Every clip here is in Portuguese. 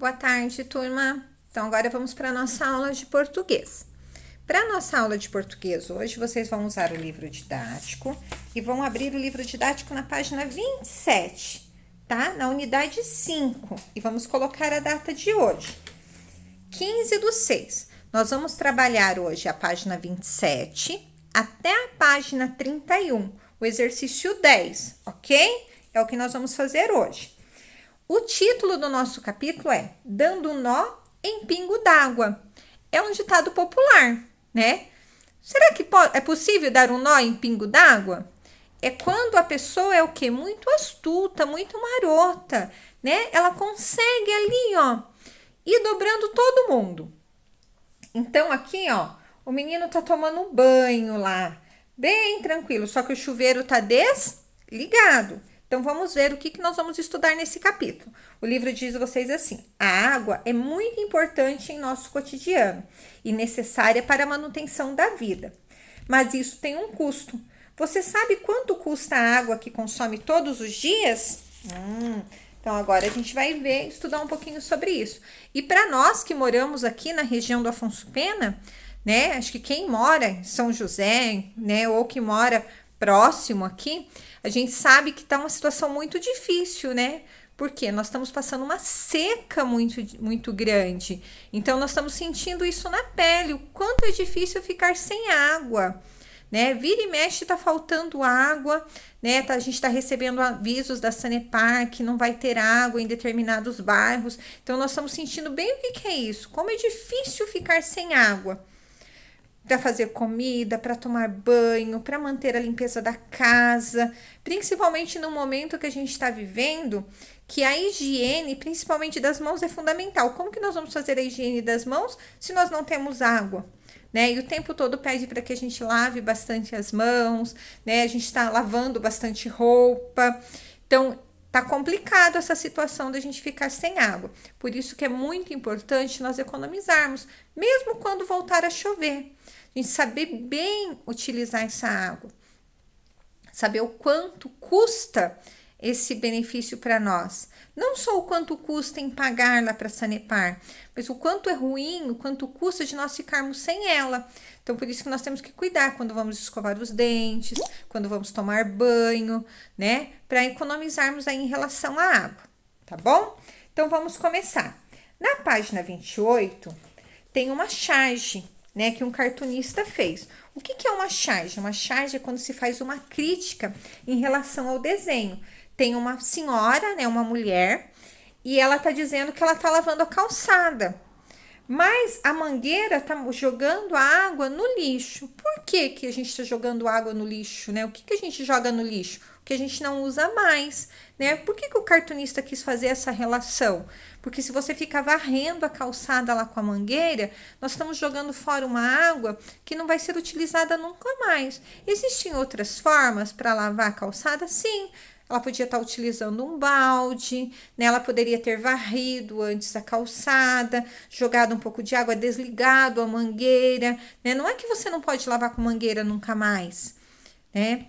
Boa tarde, turma. Então, agora vamos para a nossa aula de português. Para a nossa aula de português hoje, vocês vão usar o livro didático e vão abrir o livro didático na página 27, tá? Na unidade 5. E vamos colocar a data de hoje, 15/6. Nós vamos trabalhar hoje a página 27 até a página 31, o exercício 10, ok? É o que nós vamos fazer hoje. O título do nosso capítulo é Dando nó em pingo d'água. É um ditado popular, né? Será que é possível dar um nó em pingo d'água? É quando a pessoa é o quê? Muito astuta, muito marota, né? Ela consegue ali, ó, ir dobrando todo mundo. Então, aqui, ó, o menino tá tomando um banho lá, bem tranquilo, só que o chuveiro tá desligado. Então, vamos ver o que nós vamos estudar nesse capítulo. O livro diz a vocês assim: a água é muito importante em nosso cotidiano e necessária para a manutenção da vida. Mas isso tem um custo. Você sabe quanto custa a água que consome todos os dias? Então, agora a gente vai estudar um pouquinho sobre isso. E para nós que moramos aqui na região do Afonso Pena, né? Acho que quem mora em São José, né? Ou que mora próximo aqui, a gente sabe que tá uma situação muito difícil, né? Porque nós estamos passando uma seca muito grande. Então, nós estamos sentindo isso na pele, o quanto é difícil ficar sem água, né? Vira e mexe tá faltando água, né? A gente tá recebendo avisos da Sanepar que não vai ter água em determinados bairros. Então, nós estamos sentindo bem o que é isso. Como é difícil ficar sem água. Para fazer comida, para tomar banho, para manter a limpeza da casa, principalmente no momento que a gente está vivendo, que a higiene, principalmente das mãos, é fundamental. Como que nós vamos fazer a higiene das mãos se nós não temos água? Né? E o tempo todo pede para que a gente lave bastante as mãos, né? A gente está lavando bastante roupa. Então, tá complicado essa situação da gente ficar sem água. Por isso que é muito importante nós economizarmos, mesmo quando voltar a chover. A gente saber bem utilizar essa água. Saber o quanto custa esse benefício para nós. Não só o quanto custa em pagar lá para a Sanepar, mas o quanto é ruim, o quanto custa de nós ficarmos sem ela. Então, por isso que nós temos que cuidar quando vamos escovar os dentes, quando vamos tomar banho, né? Para economizarmos aí em relação à água, tá bom? Então, vamos começar. Na página 28, tem uma charge, né, que um cartunista fez. O que é uma charge? Uma charge é quando se faz uma crítica em relação ao desenho. Tem uma senhora, né, uma mulher, e ela tá dizendo que ela tá lavando a calçada. Mas a mangueira tá jogando a água no lixo. Por que a gente está jogando água no lixo, né? O que a gente joga no lixo? O que a gente não usa mais, né? Por que o cartunista quis fazer essa relação? Porque se você ficar varrendo a calçada lá com a mangueira, nós estamos jogando fora uma água que não vai ser utilizada nunca mais. Existem outras formas para lavar a calçada? Sim. Ela podia estar utilizando um balde, né? Ela poderia ter varrido antes a calçada, jogado um pouco de água, desligado a mangueira, né? Não é que você não pode lavar com mangueira nunca mais, né?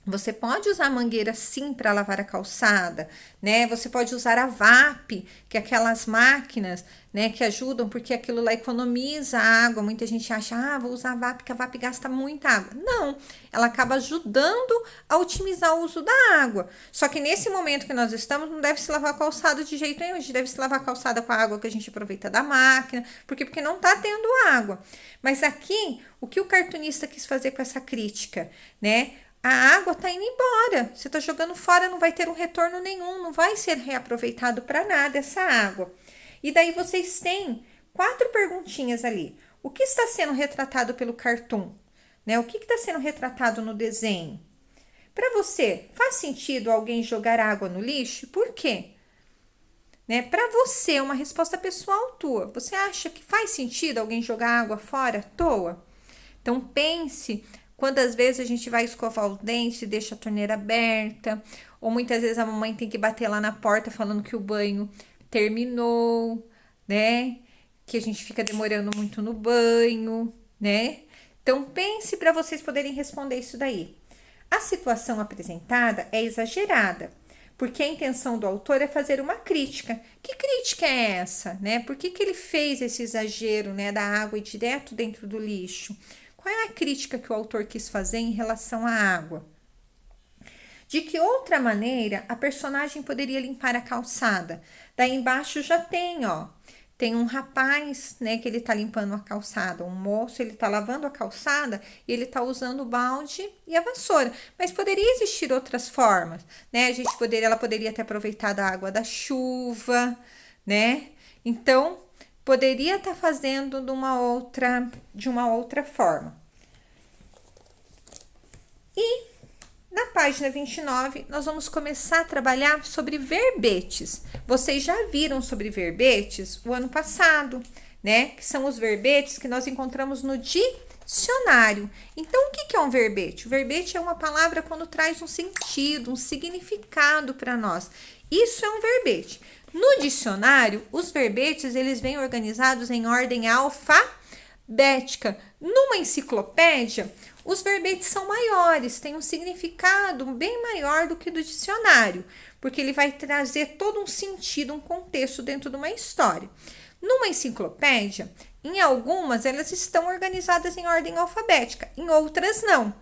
Você pode usar a mangueira sim para lavar a calçada, né? Você pode usar a VAP, que é aquelas máquinas, né, que ajudam, porque aquilo lá economiza água. Muita gente acha, vou usar a VAP, porque a VAP gasta muita água. Não, ela acaba ajudando a otimizar o uso da água. Só que nesse momento que nós estamos, não deve se lavar a calçada de jeito nenhum. A gente deve se lavar a calçada com a água que a gente aproveita da máquina, porque não tá tendo água. Mas aqui, o que o cartunista quis fazer com essa crítica, né? A água tá indo embora. Você tá jogando fora, não vai ter um retorno nenhum, não vai ser reaproveitado para nada essa água. E daí vocês têm 4 perguntinhas ali. O que está sendo retratado pelo cartoon? Né? O que está sendo retratado no desenho? Para você, faz sentido alguém jogar água no lixo? Por quê? Né? Para você, uma resposta pessoal tua. Você acha que faz sentido alguém jogar água fora à toa? Então pense quantas vezes a gente vai escovar os dentes e deixa a torneira aberta, ou muitas vezes a mamãe tem que bater lá na porta falando que o banho terminou, né? Que a gente fica demorando muito no banho, né? Então pense para vocês poderem responder isso daí. A situação apresentada é exagerada, porque a intenção do autor é fazer uma crítica. Que crítica é essa, né? Por que ele fez esse exagero, né, da água ir direto dentro do lixo? Qual é a crítica que o autor quis fazer em relação à água? De que outra maneira a personagem poderia limpar a calçada? Daí embaixo já tem, ó, tem um rapaz, né, que ele tá limpando a calçada, um moço, ele tá lavando a calçada e ele tá usando o balde e a vassoura. Mas poderia existir outras formas, né? Ela poderia ter aproveitado a água da chuva, né? Então, poderia estar fazendo de uma outra forma. E na página 29, nós vamos começar a trabalhar sobre verbetes. Vocês já viram sobre verbetes o ano passado, né? Que são os verbetes que nós encontramos no dicionário. Então, o que é um verbete? O verbete é uma palavra quando traz um sentido, um significado para nós. Isso é um verbete. No dicionário, os verbetes, eles vêm organizados em ordem alfabética. Numa enciclopédia, os verbetes são maiores, têm um significado bem maior do que do dicionário, porque ele vai trazer todo um sentido, um contexto dentro de uma história. Numa enciclopédia, em algumas elas estão organizadas em ordem alfabética, em outras não,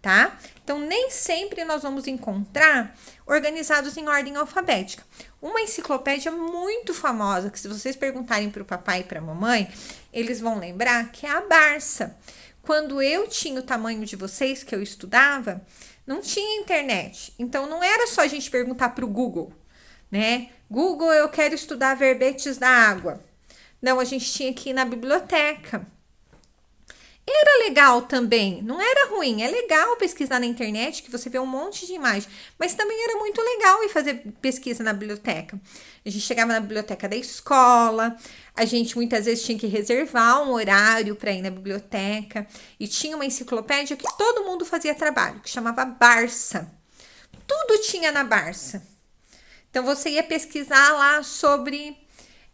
tá? Então, nem sempre nós vamos encontrar organizados em ordem alfabética. Uma enciclopédia muito famosa, que se vocês perguntarem para o papai e para a mamãe, eles vão lembrar que é a Barça. Quando eu tinha o tamanho de vocês, que eu estudava, não tinha internet. Então, não era só a gente perguntar para o Google, né? Google, eu quero estudar verbetes da água. Não, a gente tinha que ir na biblioteca. Era legal também, não era ruim, é legal pesquisar na internet, que você vê um monte de imagem, mas também era muito legal ir fazer pesquisa na biblioteca. A gente chegava na biblioteca da escola, a gente muitas vezes tinha que reservar um horário para ir na biblioteca, e tinha uma enciclopédia que todo mundo fazia trabalho, que chamava Barça. Tudo tinha na Barça. Então, você ia pesquisar lá sobre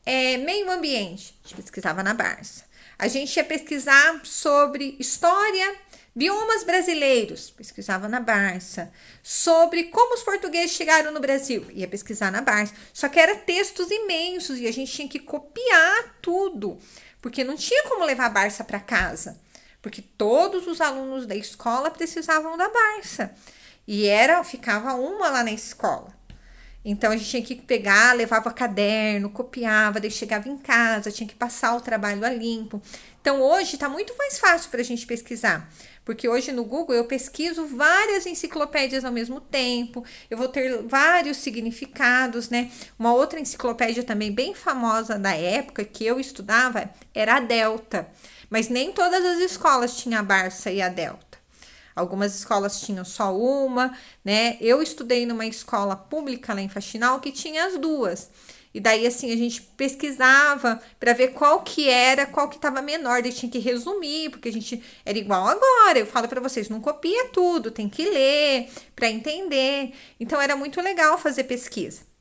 meio ambiente, a gente pesquisava na Barça. A gente ia pesquisar sobre história, biomas brasileiros, pesquisava na Barça. Sobre como os portugueses chegaram no Brasil, ia pesquisar na Barça. Só que eram textos imensos e a gente tinha que copiar tudo, porque não tinha como levar a Barça para casa, porque todos os alunos da escola precisavam da Barça. E ficava uma lá na escola. Então, a gente tinha que pegar, levava caderno, copiava, daí chegava em casa, tinha que passar o trabalho a limpo. Então, hoje está muito mais fácil para a gente pesquisar, porque hoje no Google eu pesquiso várias enciclopédias ao mesmo tempo, eu vou ter vários significados, né? Uma outra enciclopédia também bem famosa da época que eu estudava era a Delta, mas nem todas as escolas tinham a Barça e a Delta. Algumas escolas tinham só uma, né? Eu estudei numa escola pública lá em Faxinal que tinha as duas. E daí, assim, a gente pesquisava para ver qual que estava menor. Daí tinha que resumir, porque a gente era igual agora. Eu falo para vocês, não copia tudo, tem que ler para entender. Então, era muito legal fazer pesquisa.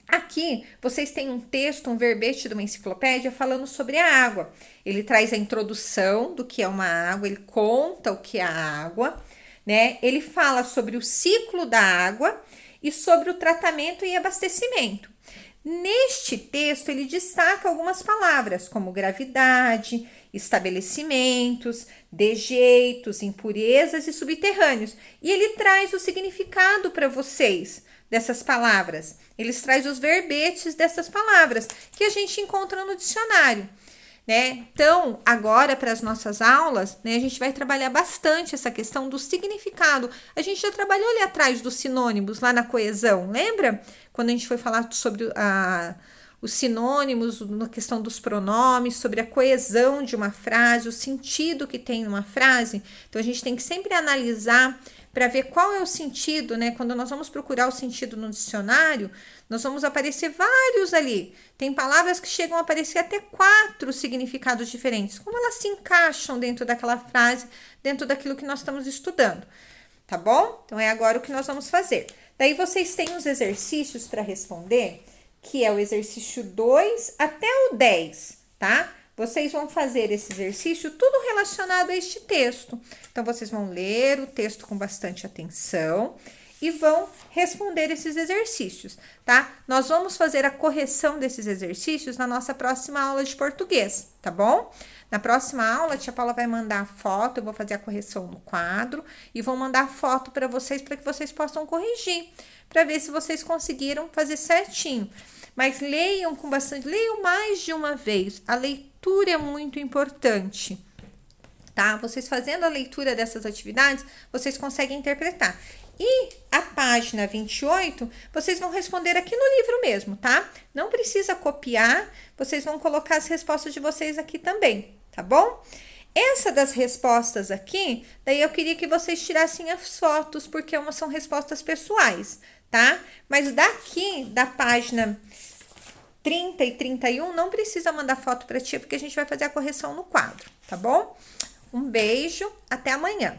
Aqui, vocês têm um texto, um verbete de uma enciclopédia falando sobre a água. Ele traz a introdução do que é uma água, ele conta o que é a água, né? Ele fala sobre o ciclo da água e sobre o tratamento e abastecimento. Neste texto, ele destaca algumas palavras, como gravidade, estabelecimentos, dejeitos, impurezas e subterrâneos. E ele traz o significado para vocês dessas palavras. Eles trazem os verbetes dessas palavras que a gente encontra no dicionário, né? Então, agora para as nossas aulas, né, a gente vai trabalhar bastante essa questão do significado. A gente já trabalhou ali atrás dos sinônimos, lá na coesão, lembra? Quando a gente foi falar sobre os sinônimos, na questão dos pronomes, sobre a coesão de uma frase, o sentido que tem numa frase. Então, a gente tem que sempre analisar para ver qual é o sentido, né? Quando nós vamos procurar o sentido no dicionário, nós vamos aparecer vários ali. Tem palavras que chegam a aparecer até 4 significados diferentes. Como elas se encaixam dentro daquela frase, dentro daquilo que nós estamos estudando, tá bom? Então, é agora o que nós vamos fazer. Daí, vocês têm os exercícios para responder, que é o exercício 2 até o 10, tá? Vocês vão fazer esse exercício tudo relacionado a este texto. Então, vocês vão ler o texto com bastante atenção e vão responder esses exercícios, tá? Nós vamos fazer a correção desses exercícios na nossa próxima aula de português, tá bom? Na próxima aula, a tia Paula vai mandar a foto, eu vou fazer a correção no quadro e vou mandar a foto para que vocês possam corrigir, para ver se vocês conseguiram fazer certinho. Mas leiam com bastante, leiam mais de uma vez. A leitura é muito importante, tá? Vocês fazendo a leitura dessas atividades, vocês conseguem interpretar. E a página 28, vocês vão responder aqui no livro mesmo, tá? Não precisa copiar, vocês vão colocar as respostas de vocês aqui também, tá bom? Essa das respostas aqui, daí eu queria que vocês tirassem as fotos, porque são respostas pessoais, tá? Mas daqui, da página 30 e 31, não precisa mandar foto pra tia, porque a gente vai fazer a correção no quadro, tá bom? Um beijo, até amanhã.